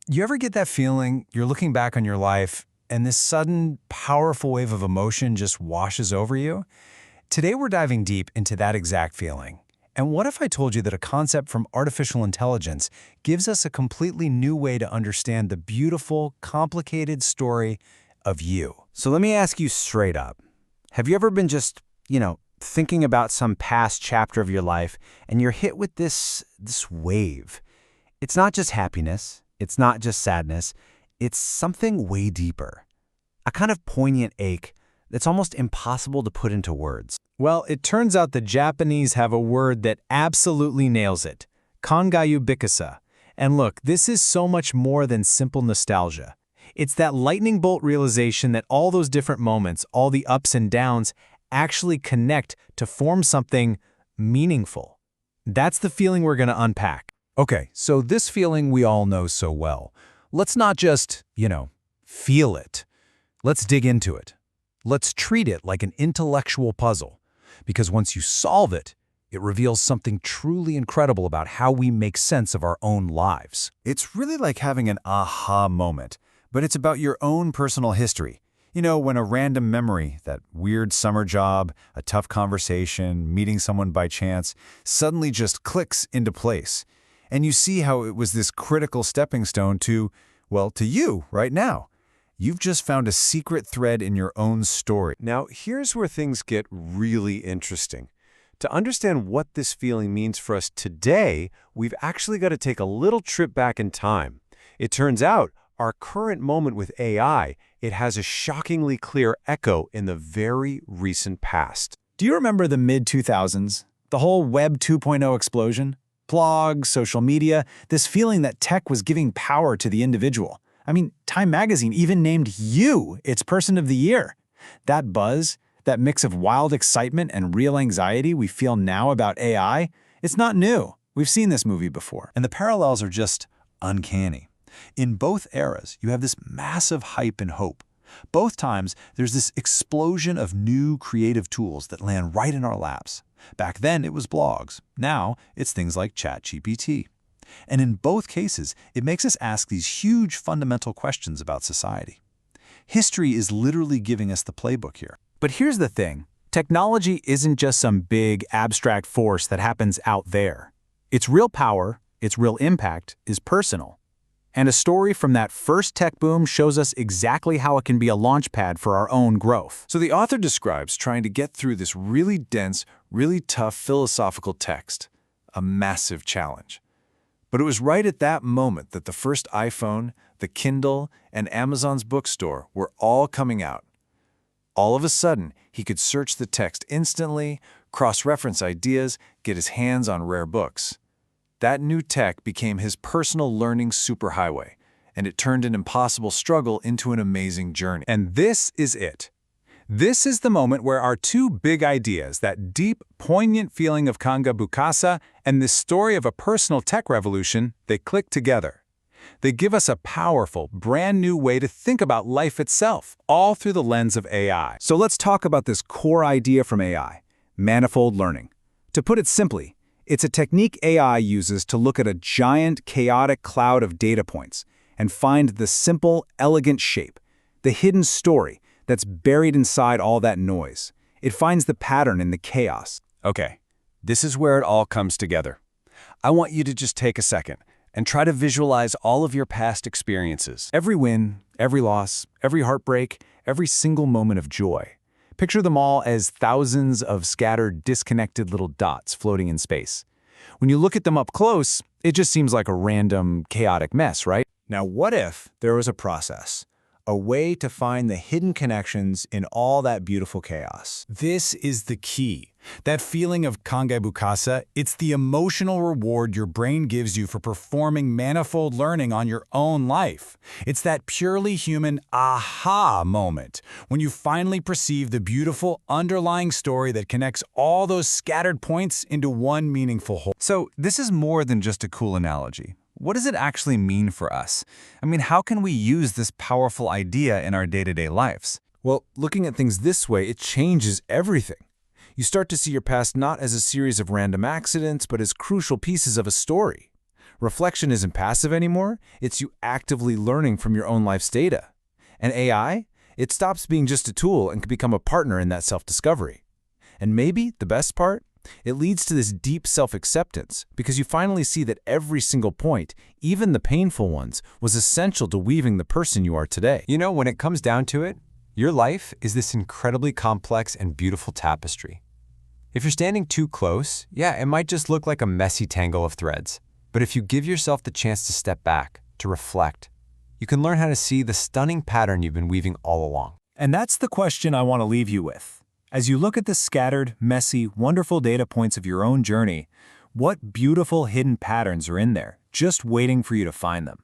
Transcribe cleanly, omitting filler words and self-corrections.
You ever get that feeling you're looking back on your life and this sudden, powerful wave of emotion just washes over you? Today we're diving deep into that exact feeling. And what if I told you that a concept from artificial intelligence gives us a completely new way to understand the beautiful, complicated story of you? So let me ask you straight up. Have you ever been just, thinking about some past chapter of your life and you're hit with this wave? It's not just happiness. It's not just sadness. It's something way deeper. A kind of poignant ache that's almost impossible to put into words. Well, it turns out the Japanese have a word that absolutely nails it: Kangaibukasa. And look, this is so much more than simple nostalgia. It's that lightning bolt realization that all those different moments, all the ups and downs, actually connect to form something meaningful. That's the feeling we're going to unpack. Okay, so this feeling we all know so well. Let's not just, feel it. Let's dig into it. Let's treat it like an intellectual puzzle. Because once you solve it, it reveals something truly incredible about how we make sense of our own lives. It's really like having an aha moment, but it's about your own personal history. When a random memory, that weird summer job, a tough conversation, meeting someone by chance, suddenly just clicks into place. And you see how it was this critical stepping stone to you right now. You've just found a secret thread in your own story. Now, here's where things get really interesting. To understand what this feeling means for us today, we've actually got to take a little trip back in time. It turns out, our current moment with AI, it has a shockingly clear echo in the very recent past. Do you remember the mid-2000s? The whole Web 2.0 explosion? Blogs, social media, this feeling that tech was giving power to the individual. I mean, Time magazine even named you its Person of the Year. That buzz, that mix of wild excitement and real anxiety we feel now about AI, it's not new. We've seen this movie before. And the parallels are just uncanny. In both eras, you have this massive hype and hope. Both times, there's this explosion of new creative tools that land right in our laps. Back then, it was blogs. Now, it's things like ChatGPT. And in both cases, it makes us ask these huge fundamental questions about society. History is literally giving us the playbook here. But here's the thing. Technology isn't just some big, abstract force that happens out there. Its real power, its real impact, is personal. And a story from that first tech boom shows us exactly how it can be a launchpad for our own growth. So the author describes trying to get through this really dense, really tough philosophical text, a massive challenge. But it was right at that moment that the first iPhone, the Kindle, and Amazon's bookstore were all coming out. All of a sudden, he could search the text instantly, cross-reference ideas, get his hands on rare books. That new tech became his personal learning superhighway, and it turned an impossible struggle into an amazing journey. And this is it. This is the moment where our two big ideas, that deep, poignant feeling of Kangaibukasa and this story of a personal tech revolution, they click together. They give us a powerful, brand new way to think about life itself, all through the lens of AI. So let's talk about this core idea from AI, manifold learning. To put it simply, it's a technique AI uses to look at a giant, chaotic cloud of data points and find the simple, elegant shape, the hidden story that's buried inside all that noise. It finds the pattern in the chaos. Okay, this is where it all comes together. I want you to just take a second and try to visualize all of your past experiences. Every win, every loss, every heartbreak, every single moment of joy. Picture them all as thousands of scattered, disconnected little dots floating in space. When you look at them up close, it just seems like a random, chaotic mess, right? Now, what if there was a process, a way to find the hidden connections in all that beautiful chaos? This is the key. That feeling of Kangaibukasa, it's the emotional reward your brain gives you for performing manifold learning on your own life. It's that purely human aha moment, when you finally perceive the beautiful underlying story that connects all those scattered points into one meaningful whole. So this is more than just a cool analogy. What does it actually mean for us? I mean, how can we use this powerful idea in our day-to-day lives? Well, looking at things this way, it changes everything. You start to see your past not as a series of random accidents, but as crucial pieces of a story. Reflection isn't passive anymore, it's you actively learning from your own life's data. And AI? It stops being just a tool and can become a partner in that self-discovery. And maybe, the best part, it leads to this deep self-acceptance because you finally see that every single point, even the painful ones, was essential to weaving the person you are today. You know, when it comes down to it, your life is this incredibly complex and beautiful tapestry. If you're standing too close, yeah, it might just look like a messy tangle of threads. But if you give yourself the chance to step back, to reflect, you can learn how to see the stunning pattern you've been weaving all along. And that's the question I want to leave you with. As you look at the scattered, messy, wonderful data points of your own journey, what beautiful hidden patterns are in there, just waiting for you to find them?